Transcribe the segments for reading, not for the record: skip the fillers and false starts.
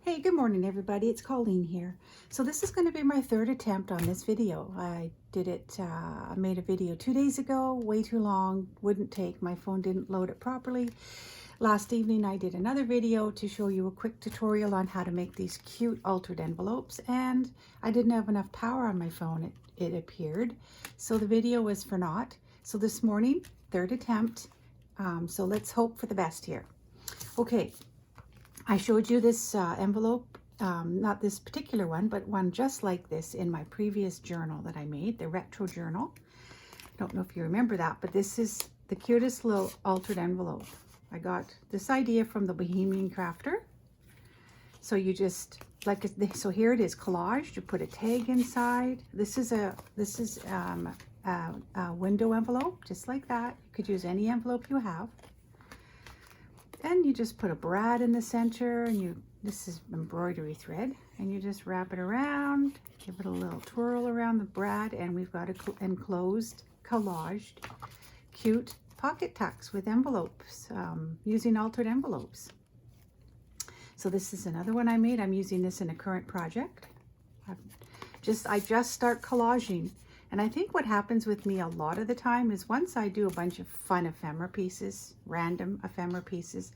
Hey, good morning everybody. It's Colleen here. So this is going to be my third attempt on this video. I made a video 2 days ago, way too long, wouldn't take, my phone didn't load it properly. Last evening I did another video to show you a quick tutorial on how to make these cute altered envelopes, and I didn't have enough power on my phone, it appeared. So the video was for naught. So this morning, third attempt. So let's hope for the best here. Okay. I showed you this envelope, not this particular one, but one just like this in my previous journal that I made, the retro journal. I don't know if you remember that, but this is the cutest little altered envelope. I got this idea from the Bohemian Crafter. So you just, so here it is, collaged. You put a tag inside. This is a window envelope, just like that. You could use any envelope you have. And you just put a brad in the center, and this is embroidery thread, and you just wrap it around, give it a little twirl around the brad, and we've got a enclosed, collaged, cute pocket tucks with envelopes, using altered envelopes. So this is another one I made. I'm using this in a current project. I just start collaging. And I think what happens with me a lot of the time is once I do a bunch of fun ephemera pieces, random ephemera pieces,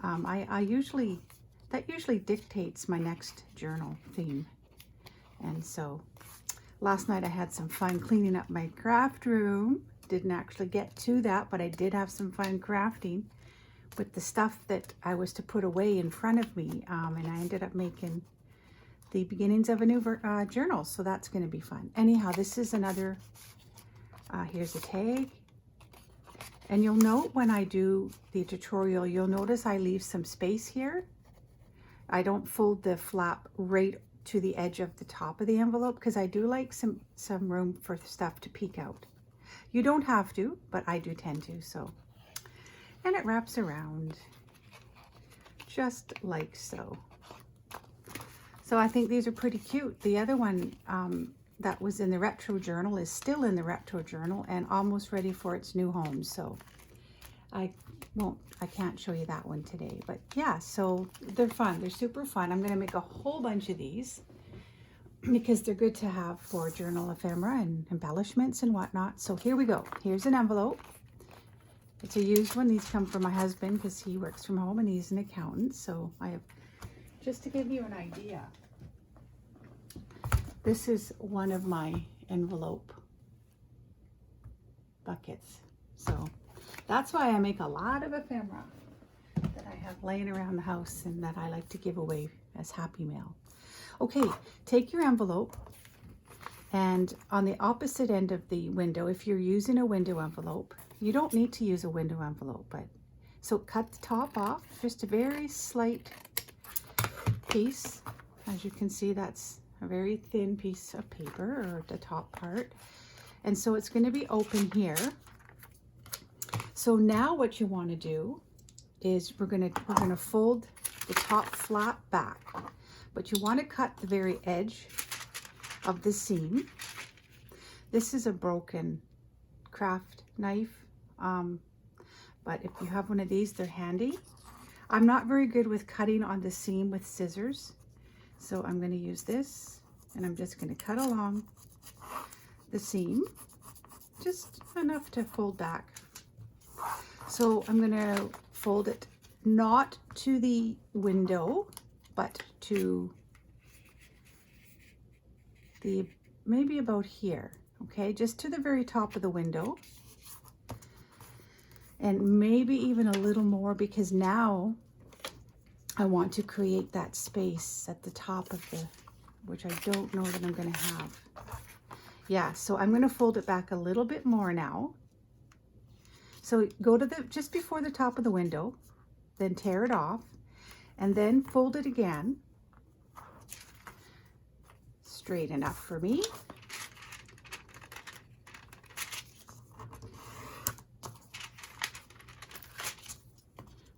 that usually dictates my next journal theme. And so last night I had some fun cleaning up my craft room. Didn't actually get to that, but I did have some fun crafting with the stuff that I was to put away in front of me. And I ended up making the beginnings of a new journal, so that's going to be fun. Anyhow, this is another, here's a tag, and you'll note when I do the tutorial, you'll notice I leave some space here. I don't fold the flap right to the edge of the top of the envelope because I do like some room for stuff to peek out. You don't have to, but I do tend to. So, and it wraps around just like so. So I think these are pretty cute. The other one that was in the retro journal is still in the retro journal and almost ready for its new home. So I can't show you that one today, but yeah, so they're fun. They're super fun. I'm going to make a whole bunch of these because they're good to have for journal ephemera and embellishments and whatnot. So here we go. Here's an envelope. It's a used one. These come from my husband because he works from home and he's an accountant. So I have, just to give you an idea, this is one of my envelope buckets. So that's why I make a lot of ephemera that I have laying around the house and that I like to give away as happy mail. Okay, take your envelope, and on the opposite end of the window, if you're using a window envelope, you don't need to use a window envelope, but so cut the top off, just a very slight piece. As you can see, that's a very thin piece of paper, or the top part, and so it's going to be open here. So now what you want to do is we're going to fold the top flap back, but you want to cut the very edge of the seam. This is a broken craft knife, but if you have one of these, they're handy. I'm not very good with cutting on the seam with scissors, so I'm going to use this, and I'm just going to cut along the seam, just enough to fold back. So I'm going to fold it not to the window, but to the, maybe about here, okay, just to the very top of the window. And maybe even a little more, because now I want to create that space at the top of the, which I don't know that I'm going to have. Yeah, so I'm going to fold it back a little bit more now. So go to the, just before the top of the window, then tear it off, and then fold it again. Straight enough for me.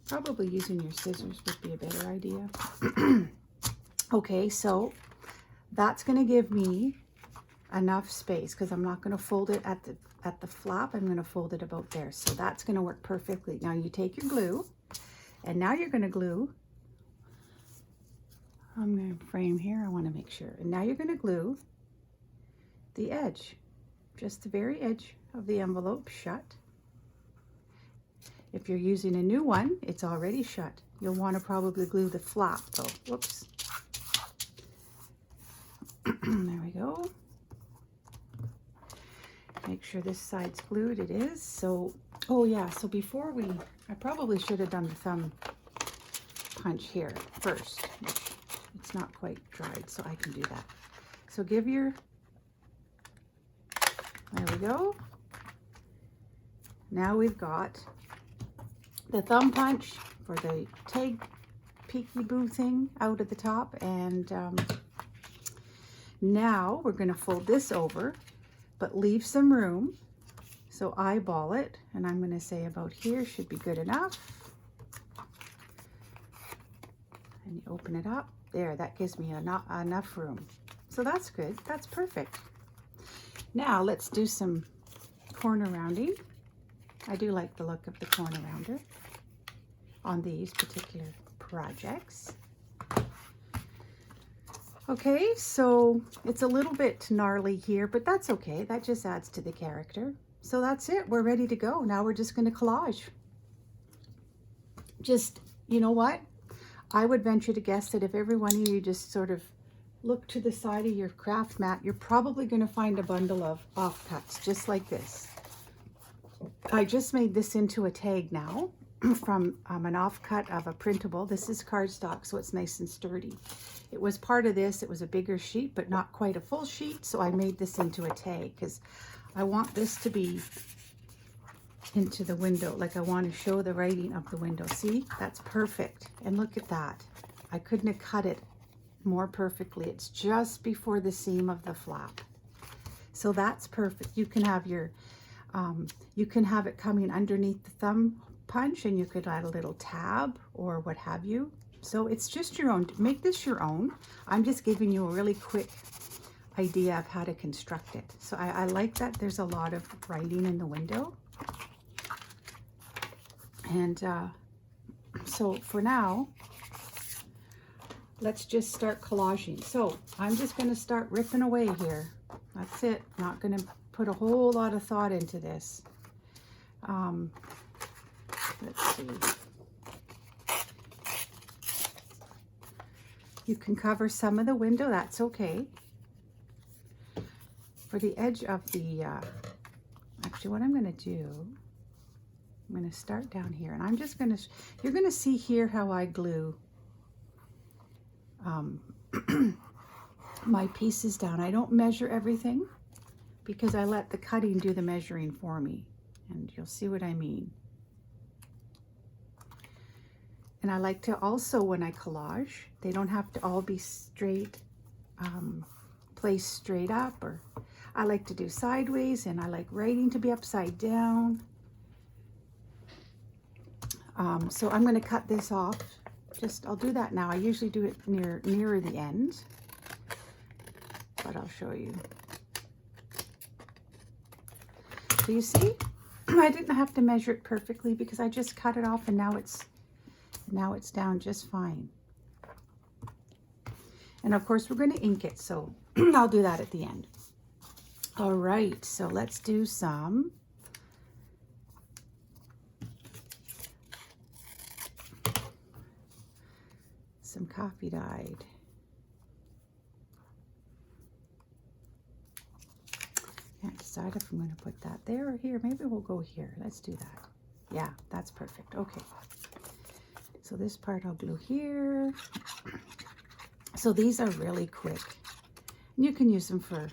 Probably using your scissors would be a better idea. Okay, so that's going to give me enough space because I'm not going to fold it at the flap. I'm going to fold it about there. So that's going to work perfectly. Now you take your glue, and now you're going to glue I'm going to frame here. I want to make sure. And now you're going to glue the edge, just the very edge of the envelope shut. If you're using a new one, it's already shut. You'll want to probably glue the flap though. Whoops. There we go. Make sure this side's glued. It is. So, oh yeah, so before I probably should have done the thumb punch here first. It's not quite dried, so I can do that. So give your, there we go. Now we've got the thumb punch for the tag peekaboo thing out at the top, and now we're going to fold this over, but leave some room. So eyeball it, and I'm going to say about here should be good enough. And you open it up. There, that gives me enough room. So that's good. That's perfect. Now let's do some corner rounding. I do like the look of the corner rounder on these particular projects. Okay, so it's a little bit gnarly here, but that's okay. That just adds to the character. So that's it. We're ready to go. Now we're just going to collage. Just, you know what? I would venture to guess that if every one of you just sort of look to the side of your craft mat, you're probably going to find a bundle of offcuts just like this. I just made this into a tag now from an offcut of a printable. This is cardstock, so it's nice and sturdy. It was part of this. It was a bigger sheet, but not quite a full sheet, so I made this into a tag because I want this to be into the window. Like I want to show the writing of the window. See, that's perfect. And look at that. I couldn't have cut it more perfectly. It's just before the seam of the flap. So that's perfect. You can have your, you can have it coming underneath the thumb punch, and you could add a little tab or what have you. So it's just your own. Make this your own. I'm just giving you a really quick idea of how to construct it. So I like that there's a lot of writing in the window. And so for now, let's just start collaging. So I'm just going to start ripping away here. That's it. Not going to put a whole lot of thought into this. Let's see. You can cover some of the window. That's okay. For the edge of the, actually what I'm going to do, I'm going to start down here, and I'm just going to, you're going to see here how I glue my pieces down. I don't measure everything because I let the cutting do the measuring for me, and you'll see what I mean. And I like to also, when I collage, they don't have to all be straight, placed straight up, or I like to do sideways, and I like writing to be upside down. So I'm going to cut this off. I'll do that now. I usually do it nearer the end, but I'll show you. So you see, I didn't have to measure it perfectly because I just cut it off, and now it's down just fine. And of course we're going to ink it, so I'll do that at the end. All right, so let's do some coffee dyed. Can't decide if I'm going to put that there or here. Maybe we'll go here. Let's do that. Yeah, that's perfect. Okay. So this part I'll glue here. So these are really quick. And you can use them for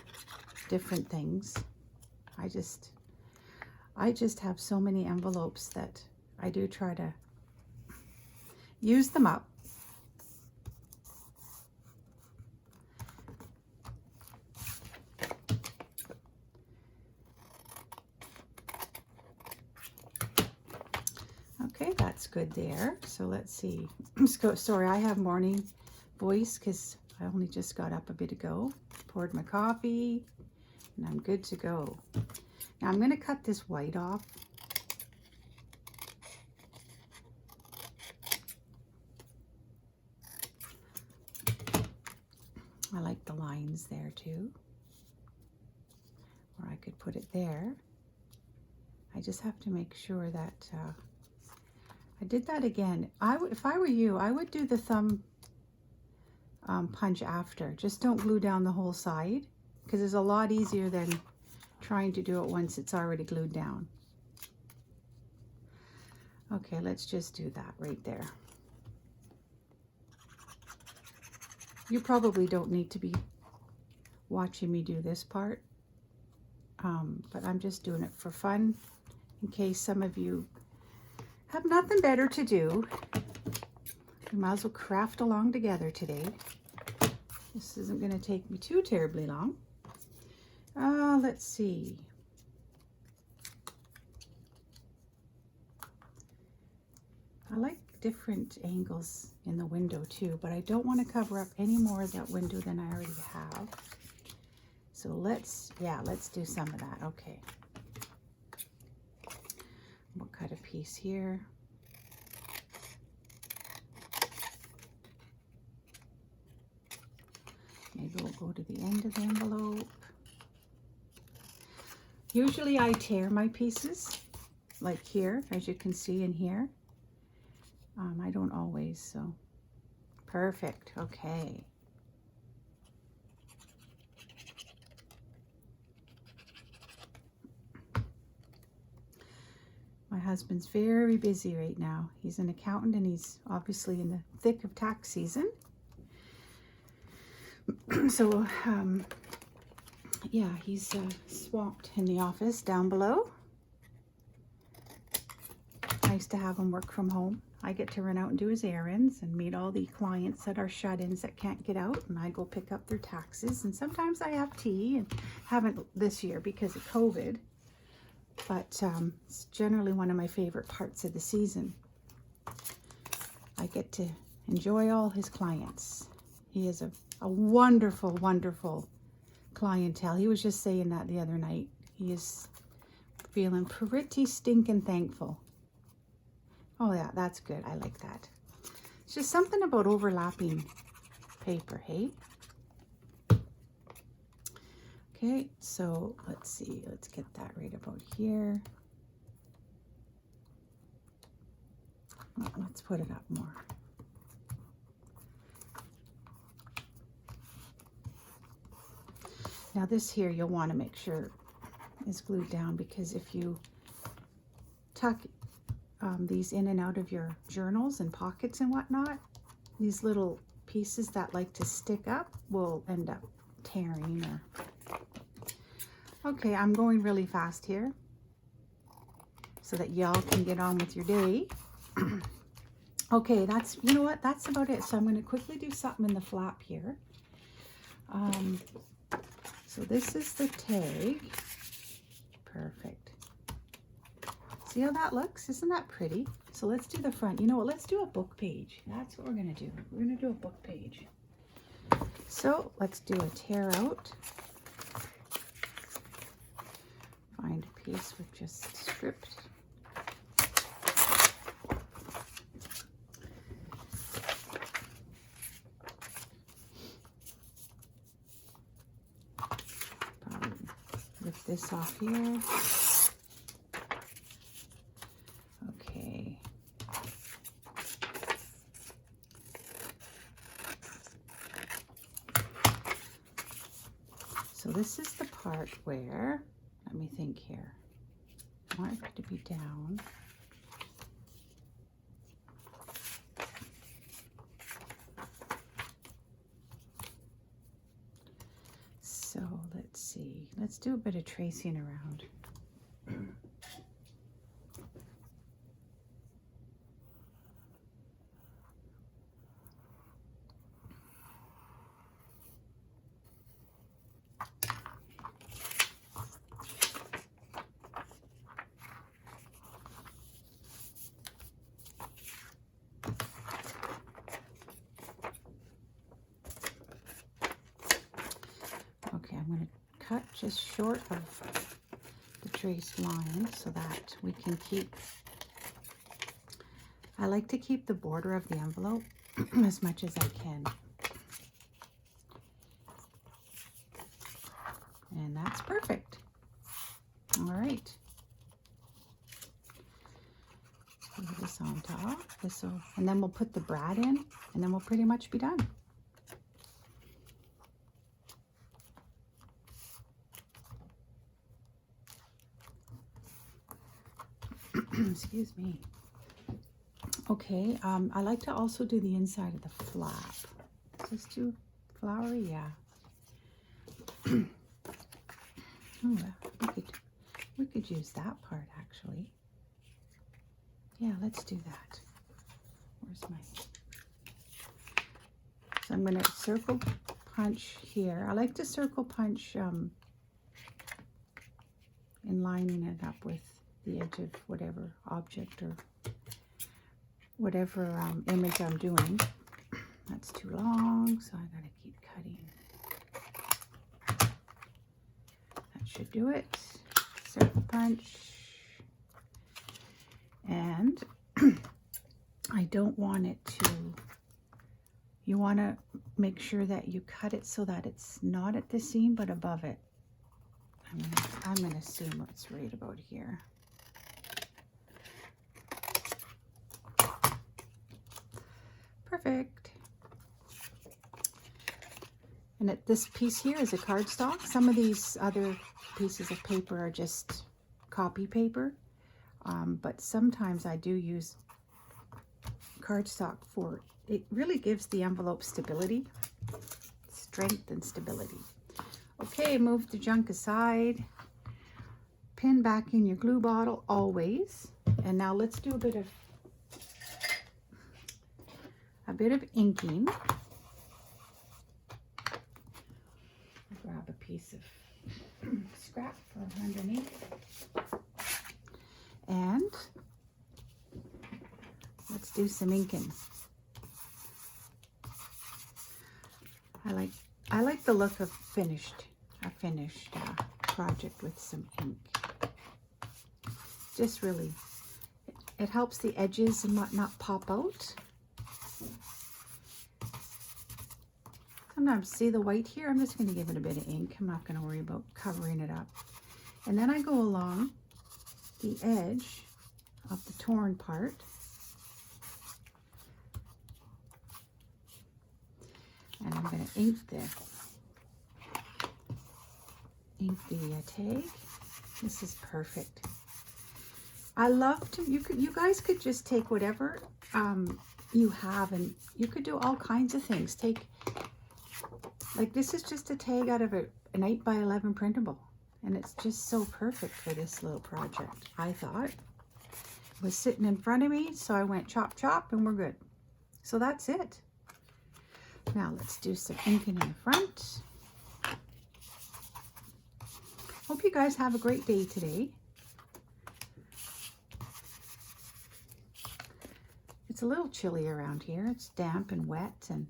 different things. I just have so many envelopes that I do try to use them up. Okay, that's good there. So let's see. Sorry, I have morning voice because I only just got up a bit ago, poured my coffee, and I'm good to go. Now I'm going to cut this white off. I like the lines there too. Or I could put it there. I just have to make sure that I did that again. If I were you, I would do the thumb punch after. Just don't glue down the whole side, because it's a lot easier than trying to do it once it's already glued down. Okay, let's just do that right there. You probably don't need to be watching me do this part, but I'm just doing it for fun in case some of you have nothing better to do. We might as well craft along together today. This isn't going to take me too terribly long. Let's see. I like different angles in the window too, but I don't want to cover up any more of that window than I already have. So let's do some of that. Okay. We'll cut a piece here. Maybe we'll go to the end of the envelope. Usually I tear my pieces, like here, as you can see in here. I don't always, so perfect. Okay. My husband's very busy right now. He's an accountant and he's obviously in the thick of tax season. So, yeah, he's swamped in the office down below. Nice to have him work from home. I get to run out and do his errands and meet all the clients that are shut-ins that can't get out, and I go pick up their taxes. And sometimes I have tea, and haven't this year because of COVID. But it's generally one of my favorite parts of the season. I get to enjoy all his clients. He is a wonderful, wonderful clientele. He was just saying that the other night. He is feeling pretty stinking thankful. Oh yeah, that's good. I like that. It's just something about overlapping paper, hey? Okay, so let's see. Let's get that right about here. Oh, let's put it up more. Now this here, you'll want to make sure is glued down, because if you tuck these in and out of your journals and pockets and whatnot, these little pieces that like to stick up will end up tearing. Okay, I'm going really fast here so that y'all can get on with your day. Okay, that's, you know what, that's about it. So I'm going to quickly do something in the flap here. So this is the tag. Perfect. See how that looks? Isn't that pretty? So let's do the front. You know what? Let's do a book page. That's what we're going to do. We're going to do a book page. So let's do a tear out. Find a piece with just stripped. Probably lift this off here. So this is the part where, let me think here, I want it to be down. So let's see, let's do a bit of tracing around. Okay, I'm going to cut just short of the traced line so that we can keep, I like to keep the border of the envelope as much as I can. and then we'll put the brad in, and then we'll pretty much be done. Excuse me. Okay, I like to also do the inside of the flap. Is this too flowery? Yeah. Oh, we could use that part actually. Yeah, let's do that. Where's my... So I'm going to circle punch here. I like to circle punch in lining it up with the edge of whatever object or whatever image I'm doing. That's too long, so I gotta keep cutting. That should do it. Circle punch. And I don't want it to, you want to make sure that you cut it so that it's not at the seam but above it. I'm gonna assume it's right about here. Perfect. And this piece here is a cardstock. Some of these other pieces of paper are just copy paper, but sometimes I do use cardstock for it. Really gives the envelope stability, strength and stability. Okay, move the junk aside. Pin back in your glue bottle always. And now let's do a bit of inking. I'll grab a piece of scrap for underneath. And let's do some inking. I like the look of a finished project with some ink. Just really, it helps the edges and not pop out. Sometimes, see the white here? I'm just going to give it a bit of ink. I'm not going to worry about covering it up. And then I go along the edge of the torn part. And I'm going to ink the tag. This is perfect. I love to, you guys could just take whatever you have, and you could do all kinds of things. Like this is just a tag out of an 8x11 printable, and it's just so perfect for this little project. I thought it was sitting in front of me, so I went chop chop and we're good. So that's it. Now let's do some inking in the front. Hope you guys have a great day today. It's a little chilly around here. It's damp and wet, and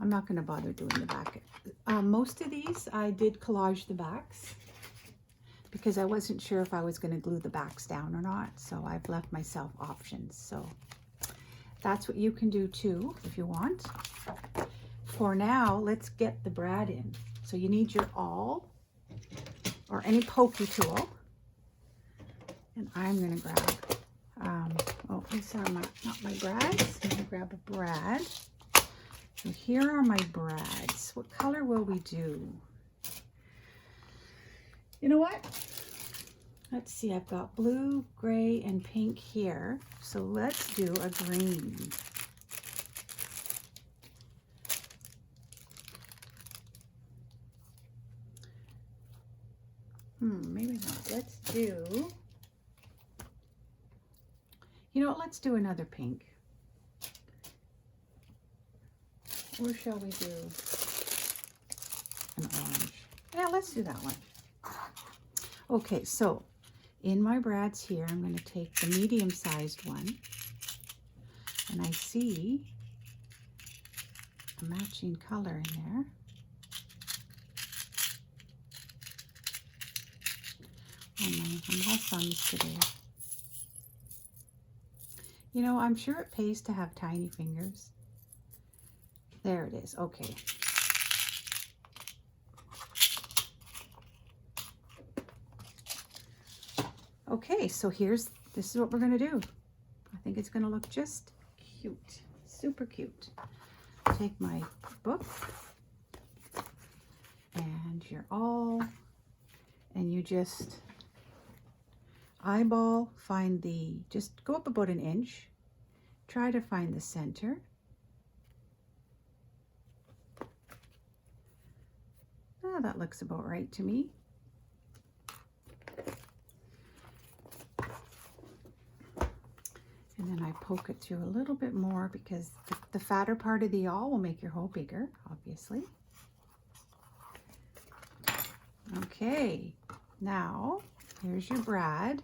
I'm not going to bother doing the back. Most of these I did collage the backs because I wasn't sure if I was going to glue the backs down or not, so I've left myself options. So that's what you can do too if you want. For now, let's get the brad in. So you need your awl or any pokey tool, and I'm going to grab oh, these are not my brads. I'm going to grab a brad. So here are my brads. What color will we do? You know what? Let's see, I've got blue, gray, and pink here. So let's do a green. Maybe not. Let's do, you know what, let's do another pink. Or shall we do an orange? Yeah, let's do that one. Okay, so in my brads here, I'm going to take the medium-sized one, and I see a matching color in there. Oh man, I'm all thumbs today. You know, I'm sure it pays to have tiny fingers. There it is. Okay. Okay, so this is what we're going to do. think it's going to look just cute, super cute. Take my book and your awl, and you just eyeball, find just go up about an inch, try to find the center. Oh, that looks about right to me. And then I poke it through a little bit more because the fatter part of the awl will make your hole bigger, obviously. Okay, now here's your brad.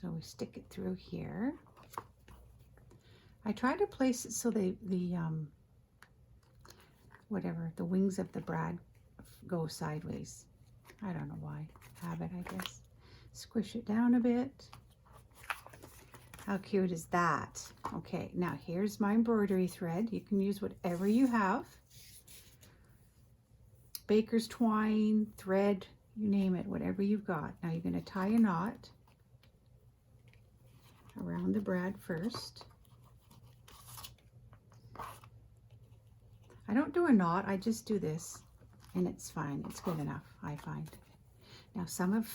So we stick it through here. I try to place it so the wings of the brad go sideways. I don't know why. Habit, I guess. Squish it down a bit. How cute is that? Okay, now here's my embroidery thread. You can use whatever you have. Baker's twine, thread, you name it, whatever you've got. Now you're going to tie a knot around the brad first. I don't do a knot, I just do this, and it's fine. It's good enough, I find. Now some of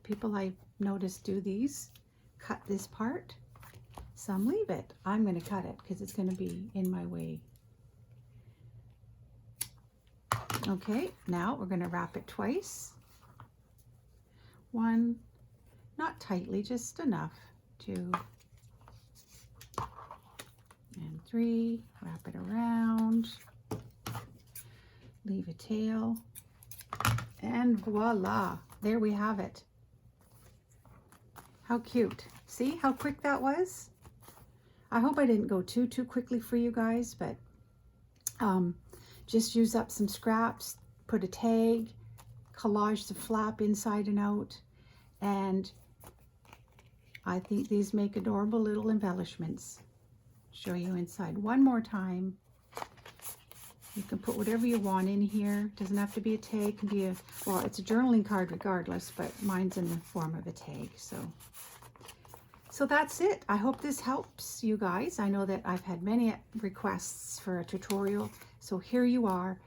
people I've noticed do these, cut this part. Some leave it. I'm going to cut it because it's going to be in my way. Okay, now we're going to wrap it twice. One, not tightly, just enough. 2 and 3. Wrap it around. Leave a tail. And voila, there we have it. How cute. See how quick that was? I hope I didn't go too quickly for you guys, but just use up some scraps, put a tag, collage the flap inside and out, and I think these make adorable little embellishments. Show you inside one more time. You can put whatever you want in here. Doesn't have to be a tag. It can be well, it's a journaling card regardless, but mine's in the form of a tag. So that's it. I hope this helps you guys. I know that I've had many requests for a tutorial, so here you are.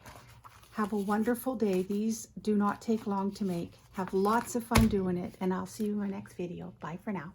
Have a wonderful day. These do not take long to make. Have lots of fun doing it, and I'll see you in my next video. Bye for now.